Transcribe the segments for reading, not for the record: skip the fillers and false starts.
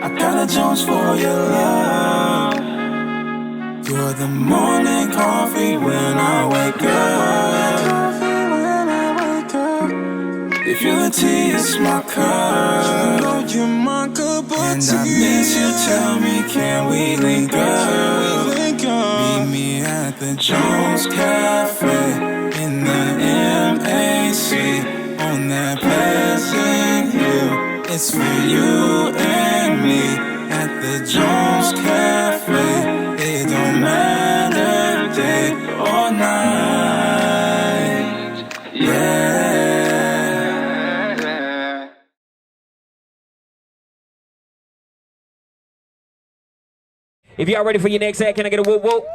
I got a Jones for your love. You're the morning coffee when I wake up. If you're the tea, it's my cup. You know you're my cup of tea. And I miss you, tell me, can we link up? Meet me at the Jones Cafe in the MAC on that Pleasant Hill. It's for you and me at the Jones Cafe. It don't matter day or night. Yeah. If y'all ready for your next act, can I get a whoop whoop?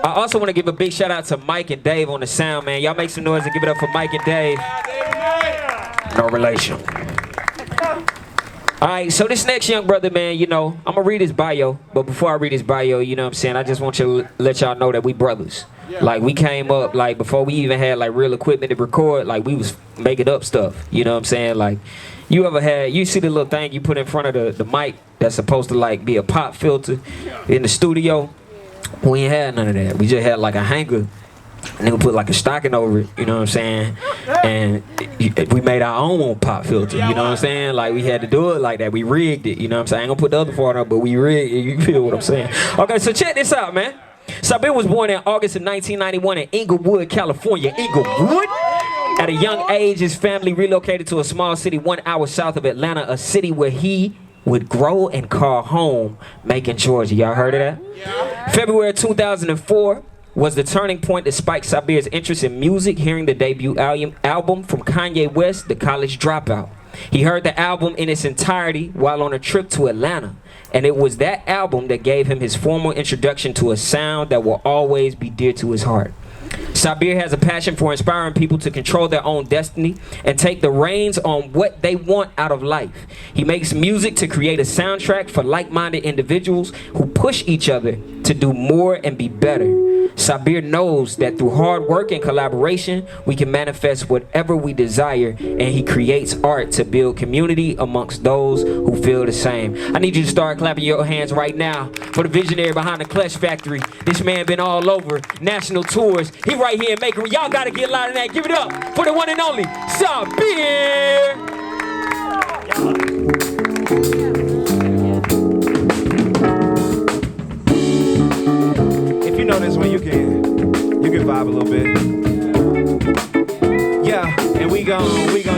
I also want to give a big shout out to Mike and Dave on the sound, man. Y'all make some noise and give it up for Mike and Dave. No relation. All right, so this next young brother, man, you know, I'm going to read his bio. But before I read his bio, you know what I'm saying, I just want you to let y'all know that we brothers. Like, we came up, like, before we even had, like, real equipment to record, like, we was making up stuff. You know what I'm saying? Like, you see the little thing you put in front of the mic that's supposed to, like, be a pop filter in the studio? We ain't had none of that. We just had, like, a hanger. And then we put like a stocking over it, you know what I'm saying? And we made our own pop filter, you know what I'm saying? Like, we had to do it like that. We rigged it, you know what I'm saying? I ain't gonna put the other part up, but we rigged it. You feel what I'm saying? Okay, so check this out, man. Sabir was born in August of 1991 in Inglewood, California. Inglewood? At a young age, his family relocated to a small city 1 hour south of Atlanta, a city where he would grow and call home, Macon, Georgia. Y'all heard of that? Yeah. February 2004 was the turning point that spiked Sabir's interest in music, hearing the debut album from Kanye West, The College Dropout. He heard the album in its entirety while on a trip to Atlanta, and it was that album that gave him his formal introduction to a sound that will always be dear to his heart. Sabir has a passion for inspiring people to control their own destiny and take the reins on what they want out of life. He makes music to create a soundtrack for like-minded individuals who push each other to do more and be better. Sabir knows that through hard work and collaboration, we can manifest whatever we desire, and he creates art to build community amongst those who feel the same. I need you to start clapping your hands right now for the visionary behind the Clutch Factory. This man been all over national tours. He right here in Macon. Y'all gotta get loud in that. Give it up for the one and only Sabir. If you know this one, you can vibe a little bit. Yeah, and we gon'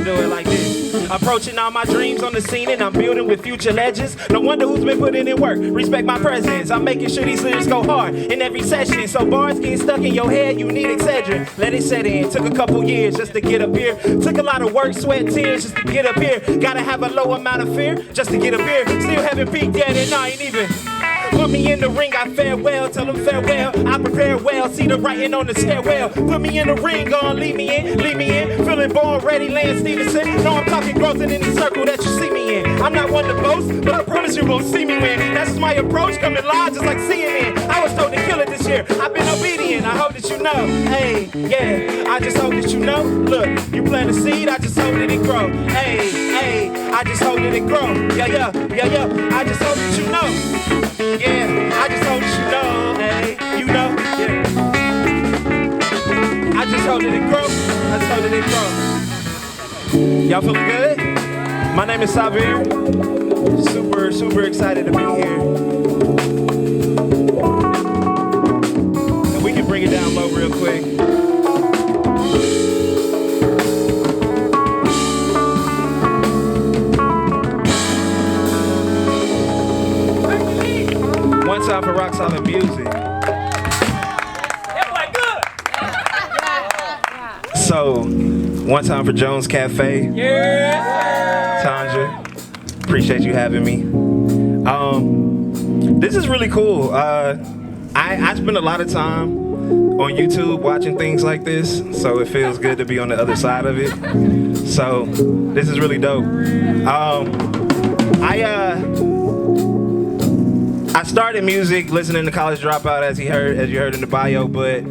do it like this. Approaching all my dreams on the scene, and I'm building with future legends. No wonder who's been putting in work. Respect my presence. I'm making sure these lyrics go hard in every session. So bars getting stuck in your head, you need Excedrin. Let it set in. Took a couple years just to get up here. Took a lot of work, sweat, tears just to get up here. Gotta have a low amount of fear just to get up here. Still haven't peaked yet, and I ain't even. Put me in the ring, I fare well, tell them farewell. I prepare well, see the writing on the stairwell. Put me in the ring, gon' leave me in. Feeling born ready, Lance Stevenson. No, I'm talking growth in any circle that you see me in. I'm not one to boast, but I promise you won't see me win. That's my approach, coming live just like CNN. I was told to kill it this year, I've been obedient, I hope that you know. Hey, yeah, I just hope that you know. Look, you plant a seed, I just hope that it grow. Hey, I just hope that it grow. Yeah, I just hope that you know. Yeah, I just hope that you know, hey, you know, yeah. I just hope that it grows, I just hope that it grows. Y'all feeling good? My name is Sabir. Super excited to be here. And we can bring it down low real quick. One time for rock solid music. So, one time for Jones Cafe. Yeah. Tanja, appreciate you having me. This is really cool. I spend a lot of time on YouTube watching things like this, so it feels good to be on the other side of it. So, this I started music listening to College Dropout, as you heard in the bio, but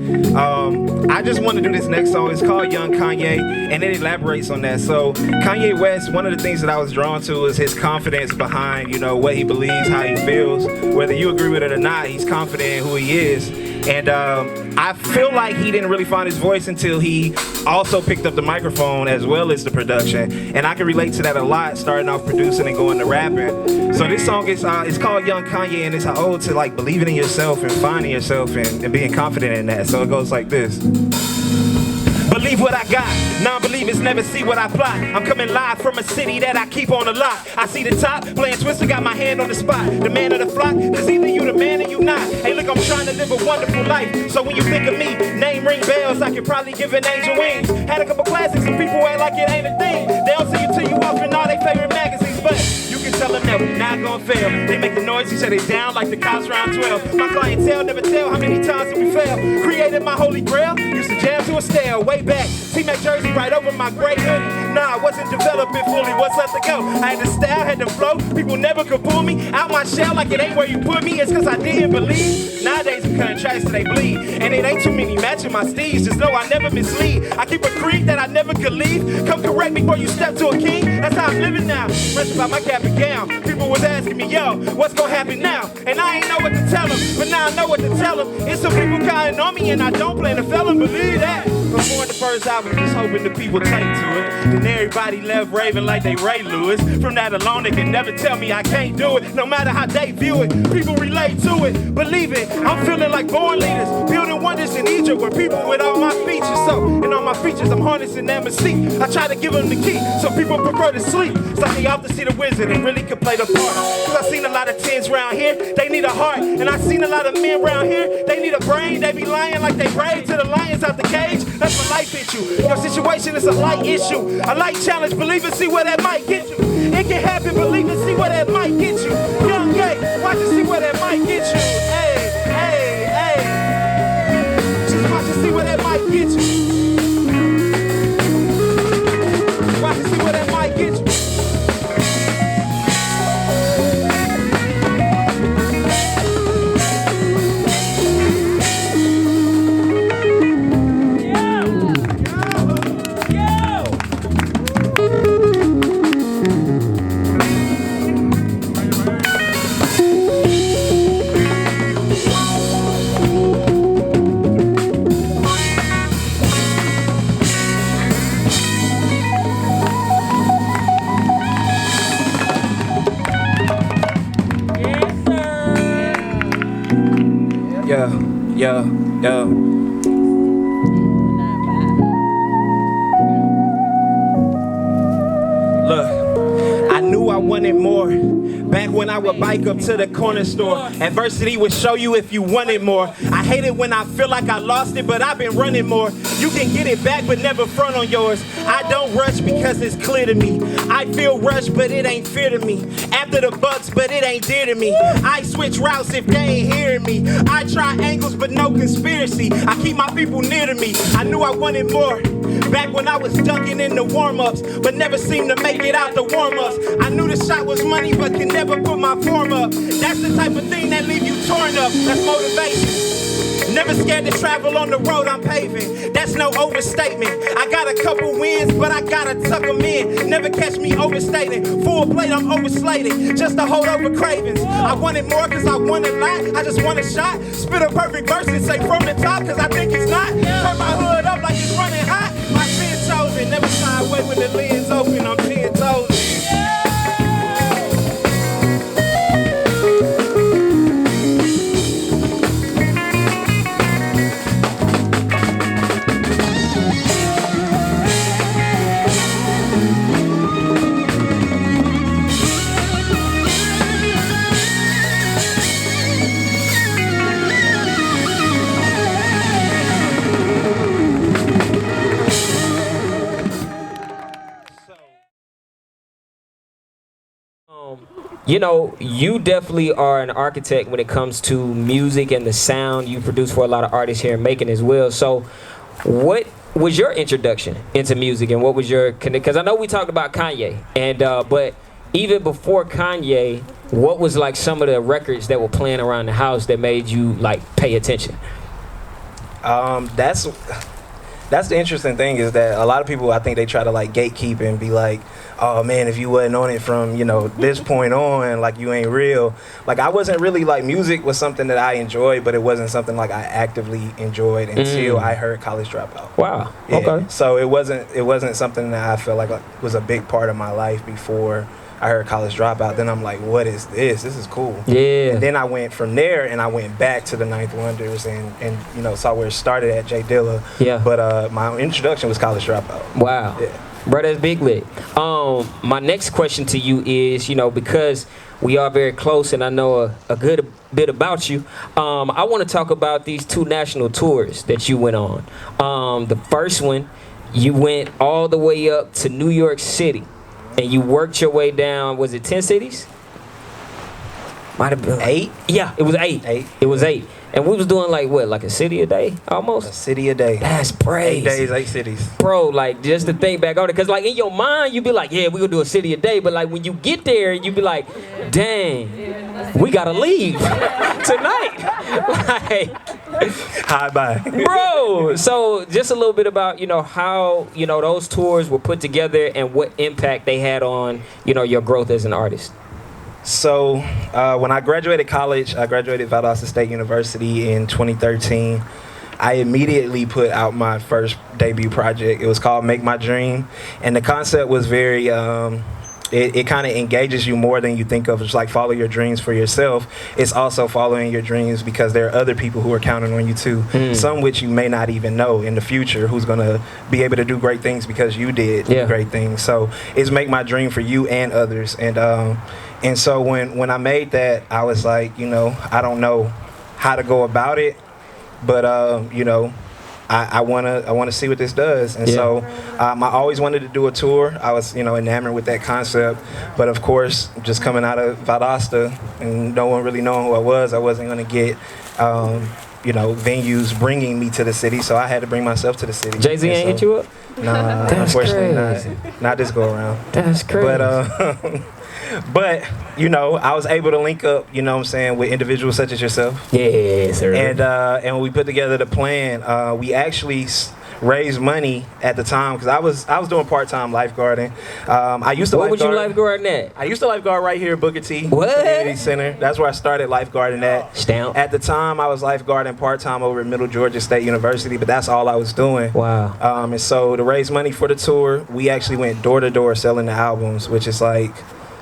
I just want to do this next song. It's called Young Kanye, and it elaborates on that. So Kanye West, one of the things that I was drawn to is his confidence behind, you know, what he believes, how he feels. Whether you agree with it or not, he's confident in who he is. And I feel like he didn't really find his voice until he also picked up the microphone as well as the production. And I can relate to that a lot, starting off producing and going to rapping. So this song is it's called Young Kanye, and it's an ode to like believing in yourself and finding yourself and being confident in that. So it goes like this. Believe what I got, non-believers never see what I plot. I'm coming live from a city that I keep on the lot. I see the top, playing Twister, got my hand on the spot. The man of the flock, cause either you the man or you not. Hey look, I'm trying to live a wonderful life. So when you think of me, name ring bells, I could probably give an angel wings. Had a couple classics, some people act like it ain't a thing. They don't see you till you off in all their favorite magazines, but you can tell them that we're not gonna fail. They make the noise, you shut it down like the cops round 12. My clientele never tell how many times that we fail. Created my holy grail, used to jam to a stale, way back. T-Mac jersey right over my gray hoodie. Nah, I wasn't developing fully, what's left to go? I had the style, had the flow, people never could pull me out my shell like it ain't where you put me. It's cause I didn't believe. Nowadays I'm cutting tracks till they bleed. And it ain't too many matching my steeds, just know I never mislead. I keep a creed that I never could leave. Come correct me before you step to a king. That's how I'm living now. Fresh about my cap and gown. People was asking me, yo, what's gonna happen now? And I ain't know what to tell them, but now I know what to tell them. It's some people counting on me and I don't plan to fail them, believe that. Before the first album, just hoping the people take to it. Then everybody left raving like they Ray Lewis. From that alone, they can never tell me I can't do it. No matter how they view it, people relate to it. Believe it, I'm feeling like born leaders. Building wonders in Egypt with people with all my features. So, in all my features, I'm harnessing that mystique. I try to give them the key, so people prefer to sleep. So they off to see the wizard and really can play the part. Cause I seen a lot of tens round here, they need a heart. And I seen a lot of men round here, they need a brain. They be lying like they brave to the lions out the cage. That's when life hit you. Your situation is a light issue, a light challenge. Believe and see where that might get you. It can happen, believe and see where that might get you. Young gay, watch and see where that might get you. Hey, hey, hey. Just watch and see where that might get you. Watch and see where that might get you. Yeah. Look, I knew I wanted more. Back when I would bike up to the corner store, adversity would show you if you wanted more. I hate it when I feel like I lost it, but I've been running more. You can get it back, but never front on yours. I don't rush because it's clear to me. I feel rushed, but it ain't fear to me. After the bucks, but it ain't dear to me. I switch routes if they ain't hearing me. I try angles, but no conspiracy. I keep my people near to me. I knew I wanted more. Back when I was dunking in the warm-ups, but never seemed to make it out the warm-ups. I knew the shot was money, but could never put my form up. That's the type of thing that leave you torn up. That's motivation. Never scared to travel on the road I'm paving. That's no overstatement. I got a couple wins, but I gotta tuck them in. Never catch me overstating. Full plate, I'm overslating. Just to hold over cravings. I wanted more cause I want a lot. I just want a shot. Spit a perfect verse and say from the top cause I think it's not. Turn my hood up like it's running hot. My sin chosen. Never shy away when the lens open. I'm 10 toes. You know, you definitely are an architect when it comes to music and the sound. You produce for a lot of artists here in Macon as well. So what was your introduction into music, and what was your, because I know we talked about Kanye, and but even before Kanye, what was like some of the records that were playing around the house that made you like pay attention? That's the interesting thing, is that a lot of people, I think they try to like gatekeep and be like, oh man, if you wasn't on it from, you know, this point on, like you ain't real. Like I wasn't really like, music was something that I enjoyed, but it wasn't something like I actively enjoyed until I heard College Dropout. Wow. Yeah. Okay. So it wasn't something that I felt like was a big part of my life before I heard College Dropout. Then I'm like, what is this? This is cool. Yeah. And then I went from there, and I went back to the Ninth Wonders, and you know, saw where it started at J Dilla. Yeah. But my introduction was College Dropout. Wow. Yeah. Bro, that's big lit. My next question to you is, you know, because we are very close and I know a good bit about you, I want to talk about these 2 national tours that you went on. The first one, you went all the way up to New York City and you worked your way down, was it 10 cities? Might have been 8? Yeah, it was 8. 8. It was 8. And we was doing like what, like a city a day almost? A city a day. That's crazy. 8 days, 8 cities. Bro, like just to think back on it, because like in your mind you be like, yeah, we gonna do a city a day, but like when you get there you be like, dang, we gotta leave tonight. Like, Hi, bye. bro, so just a little bit about, you know, how, you know, those tours were put together and what impact they had on, you know, your growth as an artist. So when I graduated college, I graduated Valdosta State University in 2013. I immediately put out my first debut project. It was called Make My Dream. And the concept was very, it kind of engages you more than you think of. It's like follow your dreams for yourself. It's also following your dreams because there are other people who are counting on you too. Some which you may not even know in the future who's going to be able to do great things because you did great things. So it's Make My Dream for you and others. And so when I made that, I was like, you know, I don't know how to go about it, but you know, I wanna see what this does. And so I always wanted to do a tour. I was, you know, enamored with that concept, but of course, just coming out of Valdosta and no one really knowing who I wasn't gonna get you know, venues bringing me to the city, so I had to bring myself to the city. Jay-Z ain't hit you up? Nah, That's unfortunately crazy. not this go around. That's crazy. But you know, I was able to link up, you know what I'm saying, with individuals such as yourself. Yes, sir. And when we put together the plan, we actually raised money at the time because I was doing part-time lifeguarding. I used to What lifeguard. was you lifeguarding at? I used to lifeguard right here at Booker T What? Community Center. That's where I started lifeguarding at. Stamp. At the time, I was lifeguarding part-time over at Middle Georgia State University, but that's all I was doing. Wow. And so to raise money for the tour, we actually went door to door selling the albums, which is like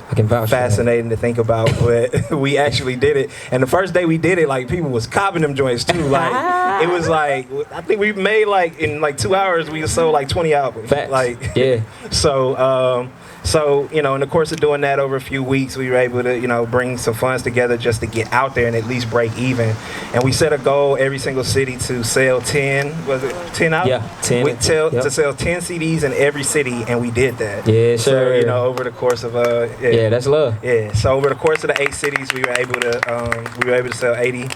I can vouch fascinating to think about, but we actually did it. And the first day we did it, like people was copping them joints too. Like it was like, I think we made like in like 2 hours we sold like 20 albums. Facts. Like yeah. So, you know, in the course of doing that over a few weeks, we were able to, you know, bring some funds together just to get out there and at least break even. And we set a goal every single city to sell 10 out? Yeah, 10. To sell 10 CDs in every city, and we did that. Yeah, so, sure. you know, over the course of yeah, that's love. Yeah, so over the course of the 8 cities, we were able to sell 80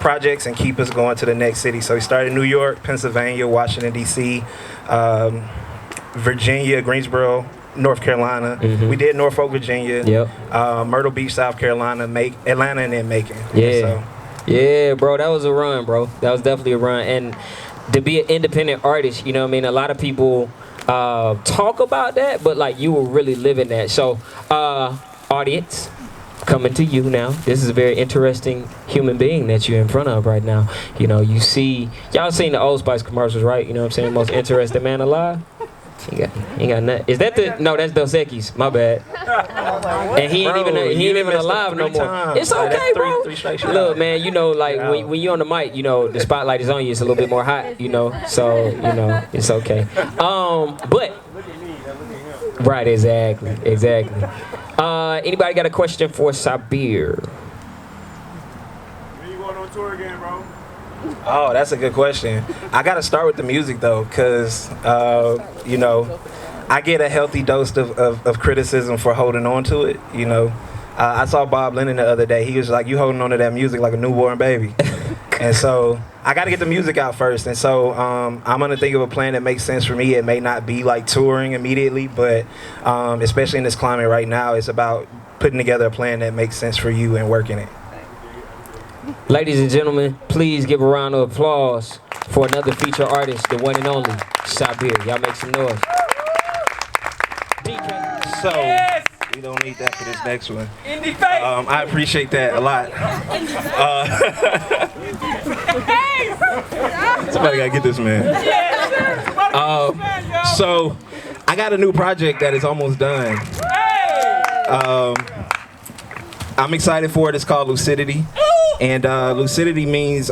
projects and keep us going to the next city. So we started in New York, Pennsylvania, Washington D.C., Virginia, Greensboro, North Carolina. We did Norfolk, Virginia. Yep. Myrtle Beach, South Carolina, Atlanta, and then Macon. Yeah. So, yeah, bro, that was a run, bro. That was definitely a run. And to be an independent artist, you know what I mean? A lot of people talk about that, but like you were really living that. So, audience, coming to you now. This is a very interesting human being that you're in front of right now. You know, you see, y'all seen the Old Spice commercials, right? You know what I'm saying? Most interesting man alive. He ain't got nothing. Is that the? No, that's Dos Equis. My bad. And he ain't even alive no more. It's okay, bro. Look, man, you know, like when you on the mic, you know, the spotlight is on you. It's a little bit more hot, you know. So you know, it's okay. But right, exactly. Anybody got a question for Sabir? When you going on tour again, bro? Oh, that's a good question. I got to start with the music, though, because, you know, I get a healthy dose of criticism for holding on to it, you know. I saw Bob Lennon the other day. He was like, you holding on to that music like a newborn baby. And so I got to get the music out first. And so I'm going to think of a plan that makes sense for me. It may not be like touring immediately, but especially in this climate right now, it's about putting together a plan that makes sense for you and working it. Ladies and gentlemen, please give a round of applause for another feature artist, the one and only Sabir. Y'all make some noise. So, we don't need that for this next one. I appreciate that a lot. Somebody gotta get this man. So, I got a new project that is almost done. I'm excited for it. It's called Lucidity. And lucidity means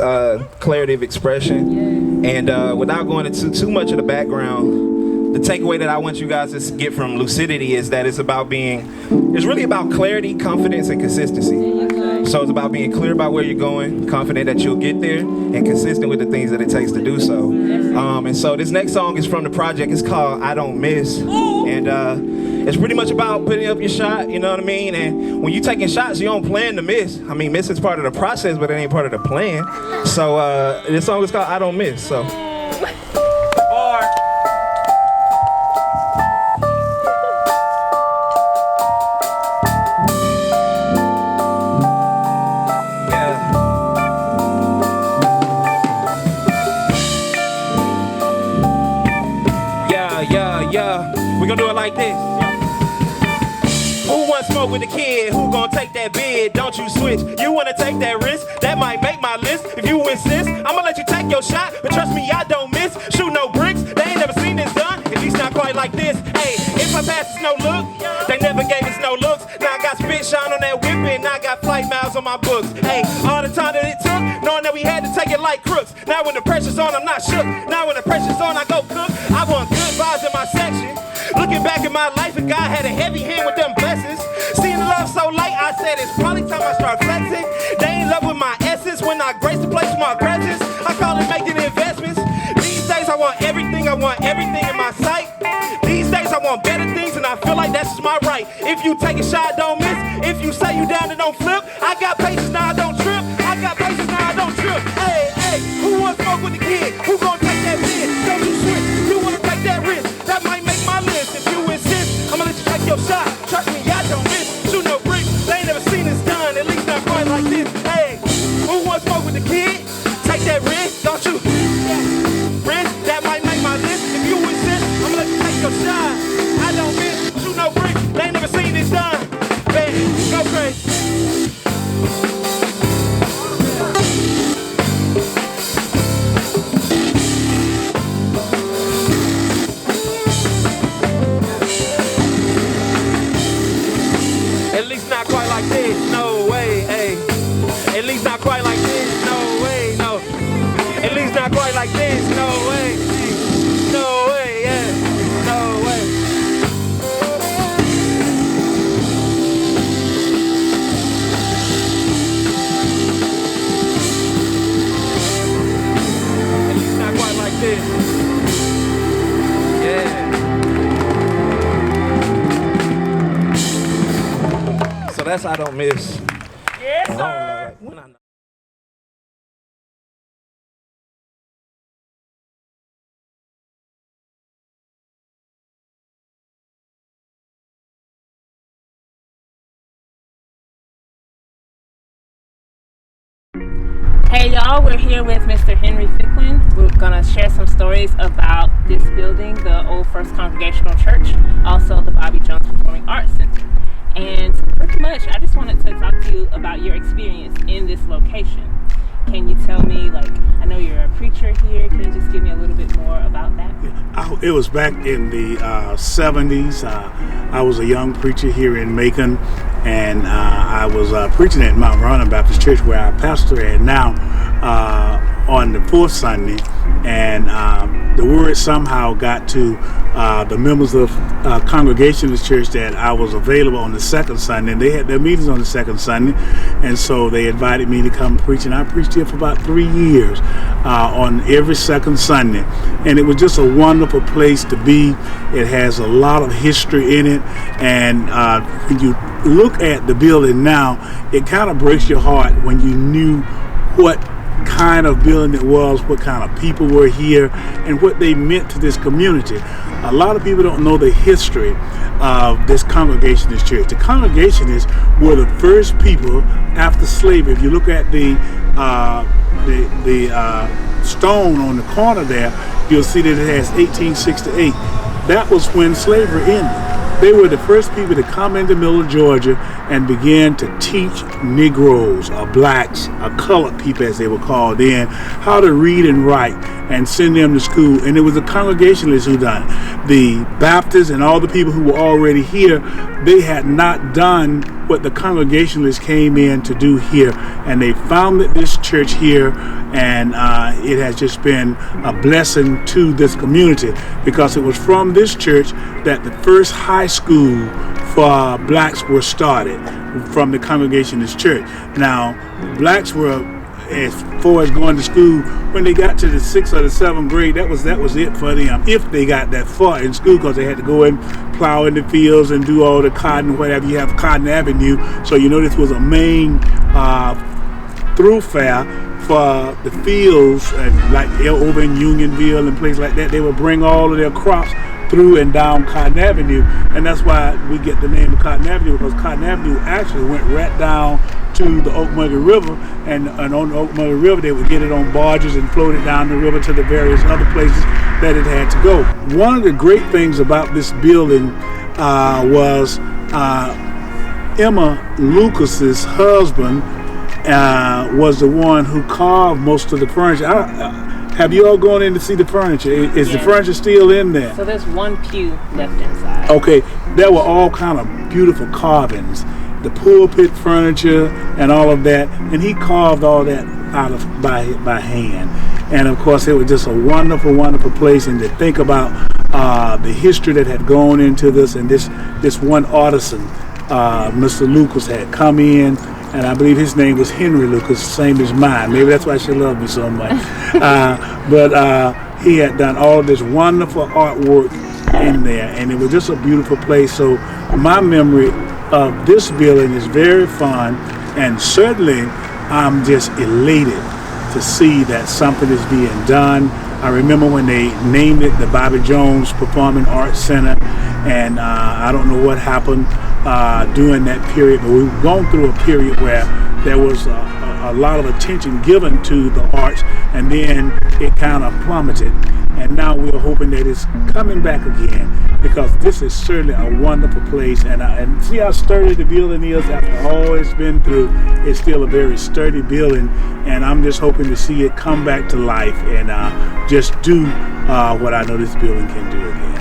clarity of expression. And without going into too much of the background, the takeaway that I want you guys to get from lucidity is that it's really about clarity, confidence, and consistency. So it's about being clear about where you're going, confident that you'll get there, and consistent with the things that it takes to do so. And so this next song is from the project. It's called I Don't Miss. And it's pretty much about putting up your shot, you know what I mean? And when you're taking shots, you don't plan to miss. I mean, miss is part of the process, but it ain't part of the plan. So this song is called I Don't Miss. So. We gonna do it like this. Who wants smoke with the kid? Who gonna take that bid? Don't you switch. You wanna take that risk? That might make my list. If you insist, I'ma let you take your shot. But trust me, I don't miss. Shoot no bricks. They ain't never seen this done. At least not quite like this. Hey, if I pass, it's no look. They never gave us no looks. Now I got spit shine on that whip and I got flight miles on my books. Hey, all the time that it took, knowing that we had to take it like crooks. Now when the pressure's on, I'm not shook. Now when the pressure's on, I go cook. I want good vibes in my section. Looking back at my life, and God had a heavy hand with them blessings. Seeing the love so light, I said it's probably time I start flexing. They in love with my essence when I grace the place with my presence. I call it making investments. These days I want everything in my sight. These days I want better things, and I feel like that's just my right. If you take a shot, don't miss. If you say you down and don't flip, I got patience now, I don't trip. I got patience now, I don't trip. Hey, hey, who wants smoke with the kid? Who gonna take that bid? Don't you switch. You wanna take that risk? That might make my list. If you insist, I'ma let you take your shot. Trust me, I don't miss. Shoot no bricks. They ain't never seen this done. At least not quite like this. Hey, who wants smoke with the kid? Take that risk, don't you? Risk, that might make my list. If you insist, I'ma let you take your shot. I don't miss. Shoot no bricks. They ain't never seen this done. Man, go crazy. At least not quite like this, no way, hey. At least not quite like this, no way, no. At least not quite like this, no way. No way, yeah, no way. At least not quite like this. Yeah. So that's I Don't Miss. Yes, sir. Hey y'all, we're here with Mr. Henry Ficklin. We're gonna share some stories about this building, the old First Congregational Church, also the Bobby Jones Performing Arts Center. And pretty much, I just wanted to talk to you about your experience in this location. Can you tell me, like, I know you're a preacher here, can you just give me a little bit more about that? It was back in the 70s. I was a young preacher here in Macon, and I was preaching at Mount Vernon Baptist Church, where I pastor at now, on the fourth Sunday. And the word somehow got to the members of Congregational Church that I was available on the second Sunday, and they had their meetings on the second Sunday, and so they invited me to come preach, and I preached here for about 3 years on every second Sunday, and it was just a wonderful place to be. It has a lot of history in it, and when you look at the building now, it kind of breaks your heart when you knew what kind of building it was, what kind of people were here, and what they meant to this community. a lot of people don't know the history of this Congregationalist church. The Congregationists were the first people after slavery. If you look at the stone on the corner there, you'll see that it has 1868. That was when slavery ended. They were the first people to come into middle of Georgia and began to teach Negroes, or blacks, or colored people as they were called then, how to read and write and send them to school. And it was the Congregationalists who done it. The Baptists and all the people who were already here, they had not done what the Congregationalists came in to do here. And they founded this church here, and it has just been a blessing to this community, because it was from this church that the first high school for blacks were started, from the Congregationalist church. Now, blacks were, as far as going to school, when they got to the 6th or the 7th grade, that was it for them, if they got that far in school, because they had to go and plow in the fields and do all the cotton, whatever. You have Cotton Avenue, so you know this was a main thoroughfare for the fields, like over in Unionville and places like that. They would bring all of their crops through and down Cotton Avenue, and that's why we get the name of Cotton Avenue, because Cotton Avenue actually went right down to the Ocmulgee River, and on the Ocmulgee River they would get it on barges and float it down the river to the various other places that it had to go. One of the great things about this building was Emma Lucas's husband was the one who carved most of the furniture. Have you all gone in to see the furniture? Is the furniture still in there? So there's one pew left inside. Okay, there were all kind of beautiful carvings, the pulpit furniture and all of that, and he carved all that out of by hand. And of course, it was just a wonderful, wonderful place. And to think about the history that had gone into this, and this one artisan, Mr. Lucas, had come in. And I believe his name was Henry Lucas, same as mine. Maybe that's why she loved me so much. But he had done all this wonderful artwork in there, and it was just a beautiful place. So my memory of this building is very fond, and certainly I'm just elated to see that something is being done. I remember when they named it the Bobby Jones Performing Arts Center, and I don't know what happened during that period, but we've gone through a period where there was a lot of attention given to the arts, and then it kind of plummeted. And now we're hoping that it's coming back again, because this is certainly a wonderful place. And see how sturdy the building is after all it's been through. It's still a very sturdy building, and I'm just hoping to see it come back to life and just do what I know this building can do again.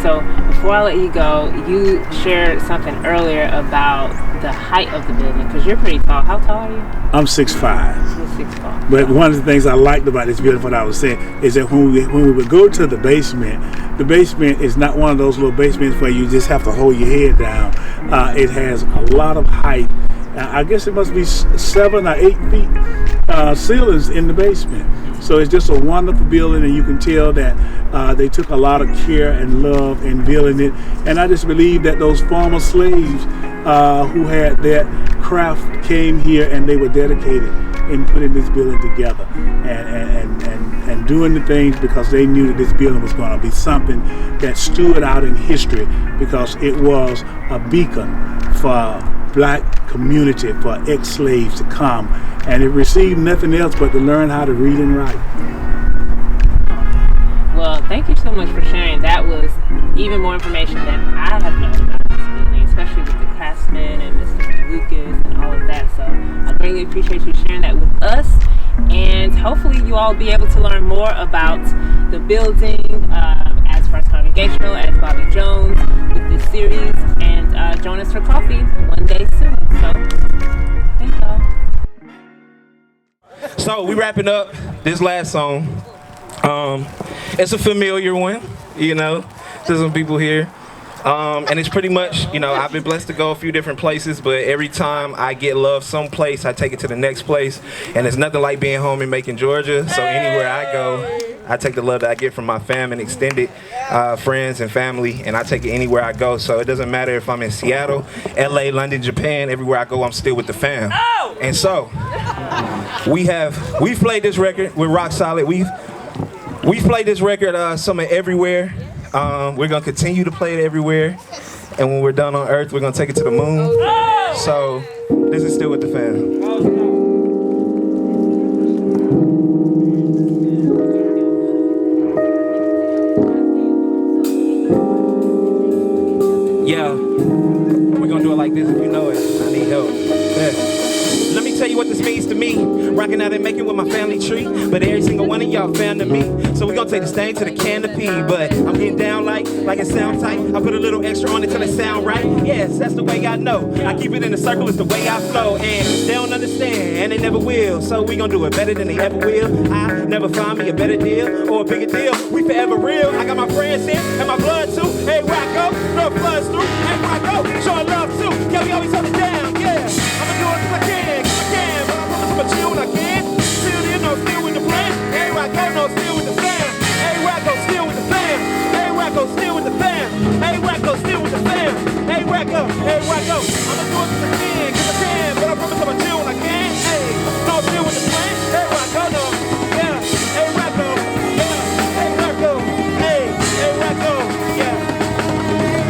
So before I let you go, you shared something earlier about the height of the building, because you're pretty tall. How tall are you? I'm 6'5". You're 6'5". But one of the things I liked about this building, what I was saying, is that when we would go to the basement is not one of those little basements where you just have to hold your head down. It has a lot of height. I guess it must be 7 or 8 feet ceilings in the basement. So it's just a wonderful building, and you can tell that they took a lot of care and love in building it. And I just believe that those former slaves who had that craft came here, and they were dedicated in putting this building together and doing the things, because they knew that this building was going to be something that stood out in history, because it was a beacon for black community, for ex-slaves to come, and it received nothing else but to learn how to read and write. Well, thank you so much for sharing. That was even more information than I have known about this building, especially with the craftsmen and Mr. Lucas and all of that. So I greatly appreciate you sharing that with us, and hopefully you all be able to learn more about the building as First Congregational, as Bobby Jones, with this series, and join us for coffee one day soon. So thank y'all. So we wrapping up this last song. It's a familiar one, you know, to some people here. And it's pretty much, you know, I've been blessed to go a few different places, but every time I get love someplace, I take it to the next place. And it's nothing like being home in Macon, Georgia. So anywhere I go, I take the love that I get from my fam and extended friends and family, and I take it anywhere I go. So it doesn't matter if I'm in Seattle, LA, London, Japan, everywhere I go, I'm still with the fam. And so we've played this record with Rock Solid. We've played this record somewhere everywhere. We're gonna continue to play it everywhere, and when we're done on Earth, we're gonna take it to the moon. So this is Still with the Fam. Yeah, we're gonna do it like this if you know it. I need help. Yeah. Let me tell you what this means to me. Rocking out and making with my family tree, but every single one of y'all found to me. So we gonna take this thing to the canopy, but I'm getting down like it sound tight. I put a little extra on it till it sound right. Yes, that's the way I know. I keep it in a circle, it's the way I flow, and they don't understand, and they never will. So we gonna do it better than they ever will. I never find me a better deal or a bigger deal. We forever real. I got my friends here and my blood too. Hey, Rocco, love floods through. Hey, Rocco, showing love too. Yeah, we always hold it down. Yeah, I'ma do it 'cause I can. But chill when I can. Still there, no, still with the plan. Hey, Rocco, no, still with the fam. Hey, Rocco, still with the fam. Hey, Rocco, still with the fam. Hey, Rocco, still with the fam. Hey, Rocco, I'ma do it 'cause I can, but I promise I'ma chill when I can. Hey, no, still with the plan. Hey, Rocco, no, yeah. Hey, Rocco, yeah. Hey, Rocco, hey, Rocco, yeah.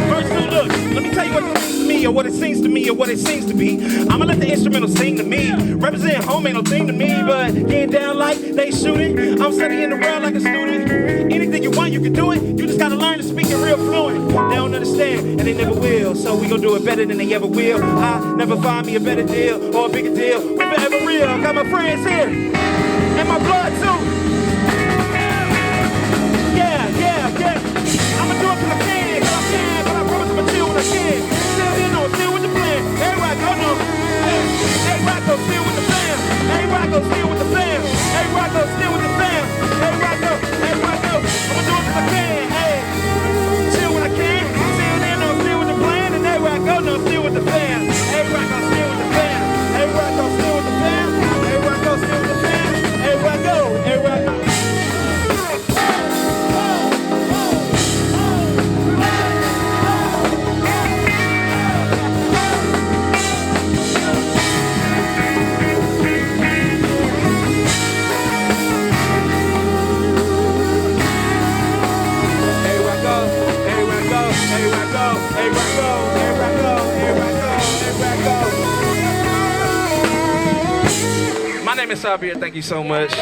Verse 2, look, let me tell you what this means to me, or what it seems to me, or what it seems to be. I'ma let the instrumental sing to me. Represent home ain't no thing to me, but getting down like they shooting. I'm studying the world like a student. Anything you want, you can do it. You just gotta learn to speak it real fluent. They don't understand, and they never will. So we gon' do it better than they ever will. I never find me a better deal or a bigger deal. We forever real. Got my friends here, and my blood too. Yeah. I'ma do it 'cause I can, but I promise I'ma chill when I can. Still here, no, still with the plan. Hey, Rocco, no. Hey, Rocco, still with the fam. Hey, Rocco, still with the fam. Hey, Rocco, still with the fam. Hey, Rocco, I'ma do it 'cause I can. Hey, chill when I can. Still there, no, still with the plan. And hey, Rocco, no, still with the fam. Hey, Rocco, still with the fam. Hey, Rocco, still with the fam. Hey, Rocco, still with the fam. Hey, Rocco, hey, Rocco. My name is Sabir. Thank you so much.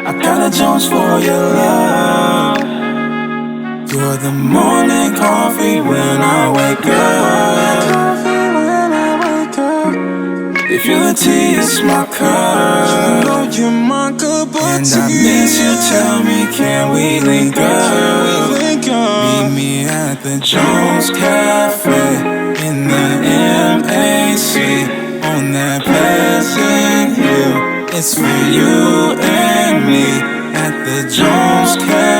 I got a Jones for your love. You're the morning coffee when I wake up. If you're the tea, it's my cup. You know you're my cup of tea. And I miss you, tell me, can we link up? Meet me at the Jones Cafe in the MAC on that Pleasant Hill. It's for you and me at the Jones Cafe.